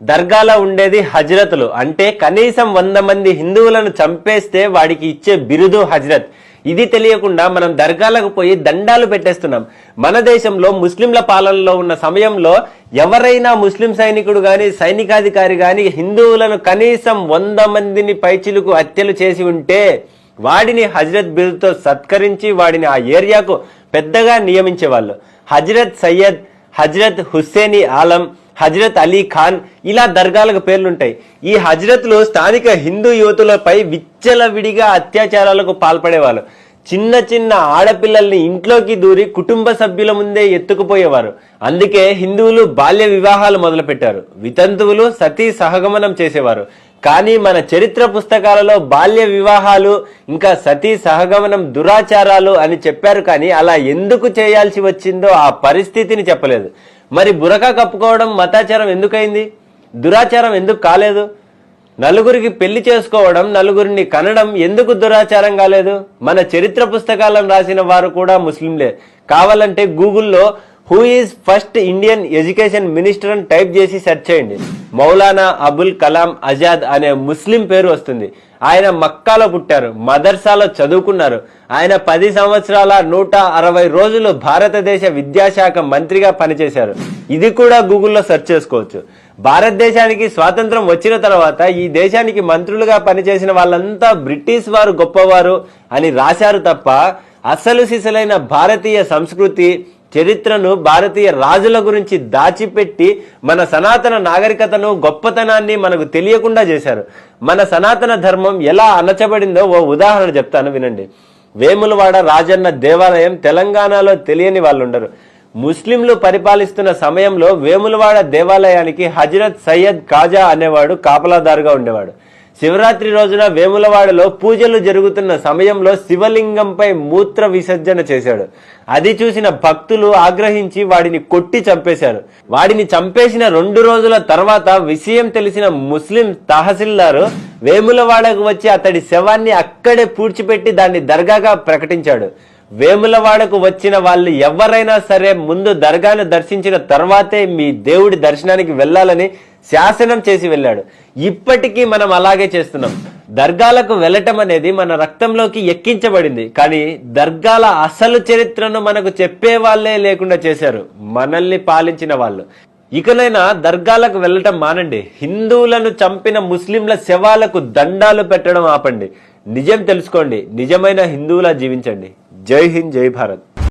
దర్గాలో ఉండేది హజ్రత్లు, అంటే కనీసం 100 మంది హిందువులను చంపేస్తే వాడికి ఇచ్చే బిరుదు హజ్రత్. ఇది తెలియకుండా మనం దర్గాలకు పోయి దండాలు పెట్టేస్తున్నాం. మన దేశంలో ముస్లింల పాలనలో ఉన్న సమయంలో ఎవరైనా ముస్లిం సైనికుడు గాని సైనికాధికారి గాని హిందువులను కనీసం 100 మందిని పైచిలుకు హత్యలు చేసి ఉంటే వాడిని హజ్రత్ బిరుదుతో సత్కరించి వాడిని ఆ ఏరియాకు పెద్దగా నియమించేవాళ్ళు. హజ్రత్ సయ్యద్, హజ్రత్ హుస్సేని ఆలం, హజ్రత్ అలీ ఖాన్, ఇలా దర్గాలకు పేర్లుంటాయి. ఈ హజ్రత్లు స్థానిక హిందూ యువతులపై విచ్చలవిడిగా అత్యాచారాలకు పాల్పడేవాళ్ళు. చిన్న చిన్న ఆడపిల్లల్ని ఇంట్లోకి దూరి కుటుంబ సభ్యుల ముందే ఎత్తుకుపోయేవారు. అందుకే హిందువులు బాల్య వివాహాలు మొదలుపెట్టారు. వితంతువులు సతీ సహగమనం చేసేవారు. కానీ మన చరిత్ర పుస్తకాలలో బాల్య వివాహాలు ఇంకా సతీ సహగమనం దురాచారాలు అని చెప్పారు, కానీ అలా ఎందుకు చేయాల్సి వచ్చిందో ఆ పరిస్థితిని చెప్పలేదు. మరి బురకా కప్పుకోవడం మతాచారం ఎందుకైంది? దురాచారం ఎందుకు కాలేదు? నలుగురికి పెళ్లి చేసుకోవడం, నలుగురిని కనడం ఎందుకు దురాచారం కాలేదు? మన చరిత్ర పుస్తకాలను రాసిన వారు కూడా ముస్లింలే. కావాలంటే గూగుల్లో who is first Indian education minister అని టైప్ చేసి సెర్చ్ చేయండి. మౌలానా అబుల్ కలాం ఆజాద్ అనే ముస్లిం పేరు వస్తుంది. ఆయన మక్కాలో పుట్టారు, మదర్సాలో చదువుకున్నారు. ఆయన 10 సంవత్సరాల 160 రోజులు భారతదేశ విద్యాశాఖ మంత్రిగా పనిచేశారు. ఇది కూడా గూగుల్లో సెర్చ్ చేసుకోవచ్చు. భారతదేశానికి స్వాతంత్రం వచ్చిన తర్వాత ఈ దేశానికి మంత్రులుగా పనిచేసిన వాళ్ళంతా బ్రిటిష్ వారు గొప్పవారు అని రాశారు తప్ప అసలు సిసలైన భారతీయ సంస్కృతి చరిత్రను భారతీయ రాజుల గురించి దాచిపెట్టి మన సనాతన నాగరికతను గొప్పతనాన్ని మనకు తెలియకుండా చేశారు. మన సనాతన ధర్మం ఎలా అణచబడిందో ఓ ఉదాహరణ చెప్తాను, వినండి. వేములవాడ రాజన్న దేవాలయం తెలంగాణలో తెలియని వాళ్ళు ఉండరు. ముస్లింలు పరిపాలిస్తున్న సమయంలో వేములవాడ దేవాలయానికి హజ్రత్ సయ్యద్ ఖాజా అనేవాడు కాపలాదారుగా ఉండేవాడు. శివరాత్రి రోజున వేములవాడలో పూజలు జరుగుతున్న సమయంలో శివలింగంపై మూత్ర విసర్జన చేశాడు. అది చూసిన భక్తులు ఆగ్రహించి వాడిని కొట్టి చంపేశారు. వాడిని చంపేసిన 2 రోజుల తర్వాత విషయం తెలిసిన ముస్లిం తహసీల్దారు వేములవాడకు వచ్చి అతడి శవాన్ని అక్కడే పూడ్చిపెట్టి దాన్ని దర్గాగా ప్రకటించాడు. వేములవాడకు వచ్చిన వాళ్ళు ఎవరైనా సరే ముందు దర్గాను దర్శించిన తర్వాతే మీ దేవుడి దర్శనానికి వెళ్ళాలని శాసనం చేసి వెళ్ళాడు. ఇప్పటికీ మనం అలాగే చేస్తున్నాం. దర్గాలకు వెళ్ళటం అనేది మన రక్తంలోకి ఎక్కించబడింది. కానీ దర్గాల అసలు చరిత్రను మనకు చెప్పే వాళ్ళే లేకుండా చేశారు మనల్ని పాలించిన వాళ్ళు. ఇకనైనా దర్గాలకు వెళ్ళటం మానండి. హిందువులను చంపిన ముస్లింల శవాలకు దండాలు పెట్టడం ఆపండి. నిజం తెలుసుకోండి, నిజమైన హిందువులా జీవించండి. జై హింద్, జై భారత్.